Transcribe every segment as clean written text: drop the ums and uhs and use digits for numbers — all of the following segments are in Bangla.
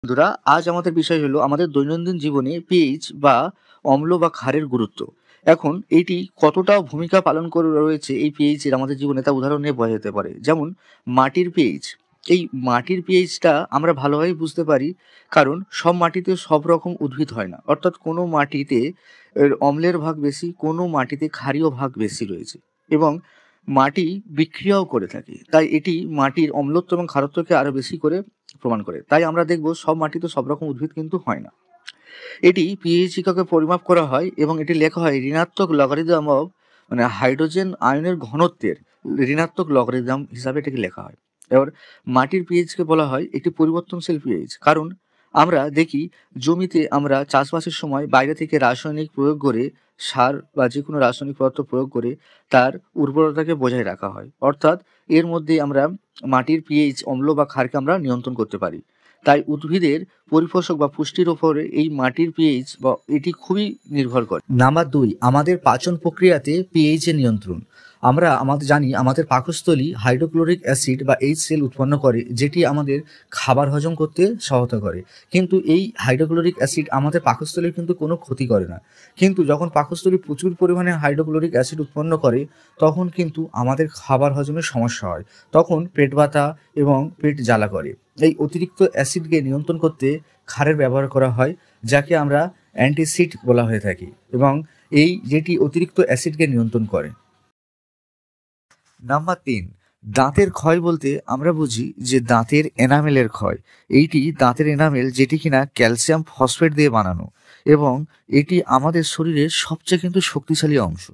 বন্ধুরা, আজ আমাদের বিষয় হলো আমাদের দৈনন্দিন জীবনে পিএইচ বা অম্ল বা ক্ষারের গুরুত্ব। এখন এটি কতটা ভূমিকা পালন করে রয়েছে এই পিএইচ এর আমাদের জীবনে তা উদাহরণ নিয়ে বোঝা যেতে পারে। যেমন মাটির পিএইচ। এই মাটির পিএইচটা আমরা ভালোভাবে বুঝতে পারি, কারণ সব মাটিতে সব রকম উদ্ভিদ হয় না। অর্থাৎ কোনো মাটিতে এর অম্লের ভাগ বেশি, কোনো মাটিতে ক্ষারীয় ভাগ বেশি রয়েছে এবং মাটি বিক্রিয়াও করে থাকে। তাই এটি মাটির অম্লত্ব এবং ক্ষারত্বকে আরো বেশি করে প্রমাণ করে। তাই আমরা দেখব সব মাটিতে সব রকম উদ্ভিদ কিন্তু হয় না। এটি পিএইচ এককে পরিমাপ করা হয় এবং এটি লেখা হয় ঋণাত্মক লগারিদম অফ, মানে হাইড্রোজেন আয়নের ঘনত্বের ঋণাত্মক লগারিদম হিসাবে এটাকে লেখা হয়। এবার মাটির পিএইচকে বলা হয় একটি পরিবর্তনশীল পিএইচ, কারণ আমরা দেখি জমিতে আমরা চাষবাসের সময় বাইরে থেকে রাসায়নিক প্রয়োগ করে, সার বা যে কোনো রাসায়নিক পদার্থ প্রয়োগ করে তার উর্বরতাকে বজায় রাখা হয়। অর্থাৎ এর মধ্যে আমরা মাটির পিএইচ অম্ল বা ক্ষারকে আমরা নিয়ন্ত্রণ করতে পারি। তাই উদ্ভিদের পরিপোষক বা পুষ্টির ওপরে এই মাটির পিএইচ বা এটি খুবই নির্ভর করে। নাম্বার 2, আমাদের পাচন প্রক্রিয়াতে পিএইচ এর নিয়ন্ত্রণ। আমরা জানি আমাদের পাকস্থলী হাইড্রোক্লোরিক অ্যাসিড বা HCl উৎপন্ন করে, যেটি আমাদের খাবার হজম করতে সহায়তা করে। কিন্তু এই হাইড্রোক্লোরিক অ্যাসিড আমাদের পাকস্থলীর কিন্তু কোনো ক্ষতি করে না। কিন্তু যখন পাকস্থলী প্রচুর পরিমাণে হাইড্রোক্লোরিক অ্যাসিড উৎপন্ন করে, তখন কিন্তু আমাদের খাবার হজমের সমস্যা হয়। তখন পেট ব্যথা এবং পেট জ্বালা করে। এই অতিরিক্ত অ্যাসিডকে নিয়ন্ত্রণ করতে ক্ষারের ব্যবহার করা হয়, যাকে আমরা অ্যান্টিসিড বলা হয়ে থাকে, এবং এই যেটি অতিরিক্ত অ্যাসিডকে নিয়ন্ত্রণ করে। নাম্বার 3, দাঁতের ক্ষয় বলতে আমরা বুঝি যে দাঁতের এনামেলের ক্ষয়। এইটি দাঁতের এনামেল, যেটি কিনা ক্যালসিয়াম ফসফেট দিয়ে বানানো, এবং এটি আমাদের শরীরের সবচেয়ে কিন্তু শক্তিশালী অংশ।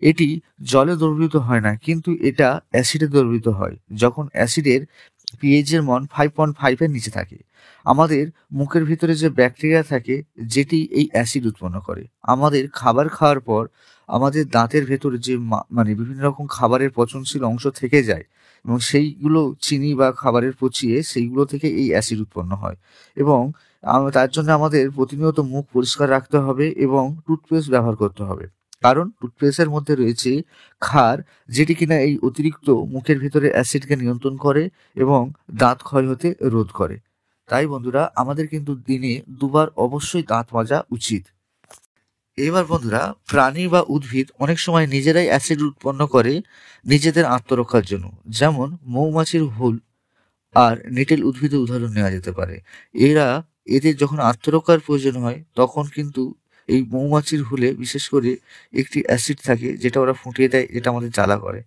এটি জলে দ্রবীভূত হয় না, কিন্তু এটা অ্যাসিডে দ্রবীভূত হয় যখন অ্যাসিডের পিএইচ এর মান 5.5 এর নিচে থাকে। আমাদের মুখের ভিতরে যে ব্যাকটেরিয়া থাকে, যেটি এই অ্যাসিড উৎপন্ন করে। আমাদের খাবার খাওয়ার পর আমাদের দাঁতের ভেতরে যে মানে বিভিন্ন রকম খাবারের পচনশীল অংশ থেকে যায়, এবং সেইগুলো চিনি বা খাবারের পচিয়ে সেইগুলো থেকে এই অ্যাসিড উৎপন্ন হয়। এবং তার জন্য আমাদের প্রতিনিয়ত মুখ পরিষ্কার রাখতে হবে এবং টুথপেস্ট ব্যবহার করতে হবে, কারণ টুথপেস্টের মধ্যে রয়েছে ক্ষার, যেটি কিনা এই অতিরিক্ত মুখের ভিতরে অ্যাসিডকে নিয়ন্ত্রণ করে এবং দাঁত ক্ষয় হতে রোধ করে। তাই বন্ধুরা, আমাদের কিন্তু দিনে 2 বার অবশ্যই দাঁত মাজা উচিত। এবার বন্ধুরা, প্রাণী বা উদ্ভিদ অনেক সময় নিজেরাই অ্যাসিড উৎপন্ন করে নিজেদের আত্মরক্ষার জন্য। যেমন মৌমাছির হুল আর নিটেল উদ্ভিদের উদাহরণ নেওয়া যেতে পারে। এদের যখন আত্মরক্ষার প্রয়োজন হয়, তখন কিন্তু এই মৌমাছির হুলে বিশেষ করে একটি অ্যাসিড থাকে, যেটা ওরা ফুটিয়ে দেয়, যেটা আমাদের জ্বালা করে।